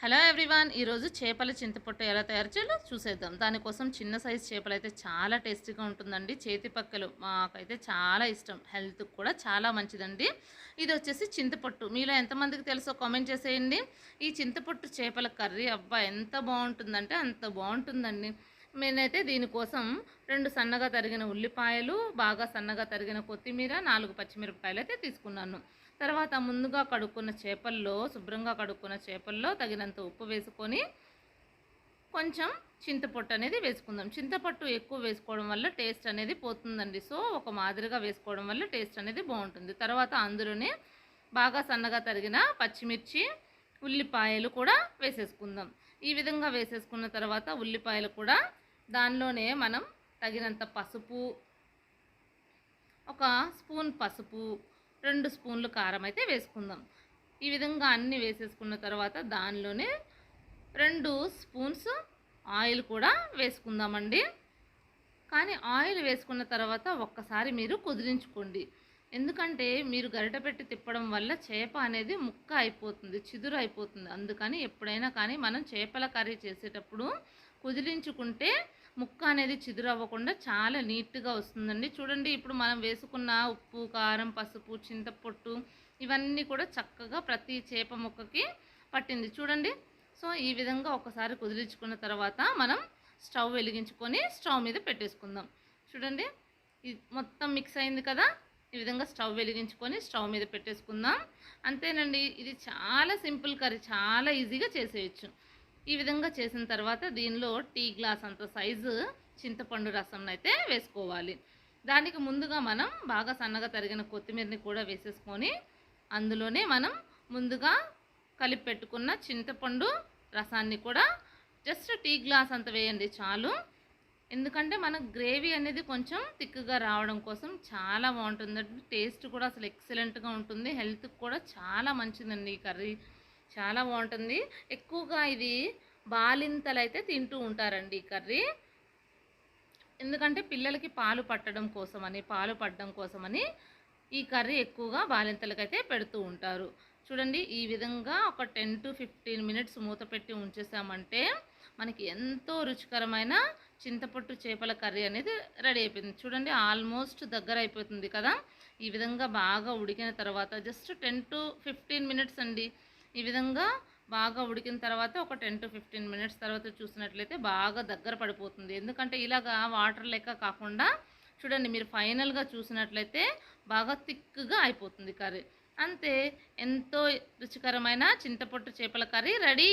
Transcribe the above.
Hello everyone, ఈరోజు చేపల చింతపొట్టు ఎలా తయారు చేయాలో చూసేద్దాం. దానికోసం చిన్న సైజు చేపలు అయితే చాలా టేస్టీగా ఉంటుందండి. చేతి పక్కలు మాకైతే చాలా ఇష్టం, హెల్త్కి కూడా చాలా మంచిదండి. ఇది వచ్చేసి చింతపొట్టు. మీలో ఎంతమందికి తెలుసో కామెంట్ చేసేయండి. ఈ చింతపొట్టు చేపల కర్రీ అబ్బా ఎంత బాగుంటుందంటే అంత బాగుంటుందండి. నేనైతే దీనికోసం 2 సన్నగా తరిగిన ఉల్లిపాయలు, బాగా సన్నగా తరిగిన కొత్తిమీర, 4 పచ్చిమిరపకాయలు అయితే తీసుకున్నాను. తర్వాత ముందుగా కడుక్కున్న చేపల్లో, శుభ్రంగా కడుక్కున్న చేపల్లో తగినంత ఉప్పు వేసుకొని కొంచెం చింతపొట్టు అనేది వేసుకుందాం. చింతపట్టు ఎక్కువ వేసుకోవడం వల్ల టేస్ట్ అనేది పోతుందండి. సో ఒక మాదిరిగా వేసుకోవడం వల్ల టేస్ట్ అనేది బాగుంటుంది. తర్వాత అందులోనే బాగా సన్నగా తరిగిన పచ్చిమిర్చి, ఉల్లిపాయలు కూడా వేసేసుకుందాం. ఈ విధంగా వేసేసుకున్న తర్వాత ఉల్లిపాయలు కూడా దానిలోనే మనం తగినంత పసుపు, ఒక స్పూన్ పసుపు, 2 స్పూన్లు కారం అయితే వేసుకుందాం. ఈ విధంగా అన్నీ వేసేసుకున్న తర్వాత దానిలోనే 2 స్పూన్స్ ఆయిల్ కూడా వేసుకుందామండి. కానీ ఆయిల్ వేసుకున్న తర్వాత ఒక్కసారి మీరు కుదిరించుకోండి. ఎందుకంటే మీరు గరిట పెట్టి తిప్పడం వల్ల చేప అనేది ముక్క అయిపోతుంది, చిదురు అయిపోతుంది. అందుకని ఎప్పుడైనా కానీ మనం చేపల కర్రీ చేసేటప్పుడు కుదిరించుకుంటే ముక్క అనేది చిదురు అవ్వకుండా చాలా నీట్గా వస్తుందండి. చూడండి, ఇప్పుడు మనం వేసుకున్న ఉప్పు, కారం, పసుపు, చింతపొట్టు ఇవన్నీ కూడా చక్కగా ప్రతి చేప ముక్కకి పట్టింది చూడండి. సో ఈ విధంగా ఒకసారి కుదిరించుకున్న తర్వాత మనం స్టవ్ వెలిగించుకొని స్టవ్ మీద పెట్టేసుకుందాం. చూడండి, ఇది మొత్తం మిక్స్ అయింది కదా. ఈ విధంగా స్టవ్ వెలిగించుకొని స్టవ్ మీద పెట్టేసుకుందాం. అంతేనండి, ఇది చాలా సింపుల్ కర్రీ, చాలా ఈజీగా చేసేయచ్చు. ఈ విధంగా చేసిన తర్వాత దీనిలో టీ గ్లాస్ అంత సైజు చింతపండు రసం అయితే వేసుకోవాలి. దానికి ముందుగా మనం బాగా సన్నగా తరిగిన కొత్తిమీరని కూడా వేసేసుకొని అందులోనే మనం ముందుగా కలిపి పెట్టుకున్న చింతపండు రసాన్ని కూడా జస్ట్ టీ గ్లాస్ అంత వేయండి చాలు. ఎందుకంటే మనకు గ్రేవీ అనేది కొంచెం థిక్గా రావడం కోసం చాలా బాగుంటుందండి. టేస్ట్ కూడా అసలు ఎక్సలెంట్గా ఉంటుంది, హెల్త్కి కూడా చాలా మంచిదండి. ఈ కర్రీ చాలా బాగుంటుంది. ఎక్కువగా ఇది బాలింతలు అయితే తింటూ ఉంటారండి ఈ కర్రీ. ఎందుకంటే పిల్లలకి పాలు పట్టడం కోసమని ఈ కర్రీ ఎక్కువగా బాలింతలకైతే పెడుతూ ఉంటారు. చూడండి, ఈ విధంగా ఒక 10 to 15 మినిట్స్ మూత పెట్టి ఉంచేసామంటే మనకి ఎంతో రుచికరమైన చింతపొట్టు చేపల కర్రీ అనేది రెడీ అయిపోయింది. చూడండి, ఆల్మోస్ట్ దగ్గర అయిపోతుంది కదా. ఈ విధంగా బాగా ఉడికిన తర్వాత జస్ట్ 10 to 15 మినిట్స్ అండి. ఈ విధంగా బాగా ఉడికిన తర్వాత ఒక 10 to 15 మినిట్స్ తర్వాత చూసినట్లయితే బాగా దగ్గర పడిపోతుంది. ఎందుకంటే ఇలాగా వాటర్ లెక్క కాకుండా చూడండి, మీరు ఫైనల్గా చూసినట్లయితే బాగా థిక్గా అయిపోతుంది కర్రీ. అంతే, ఎంతో రుచికరమైన చింతపొట్టు చేపల కర్రీ రెడీ.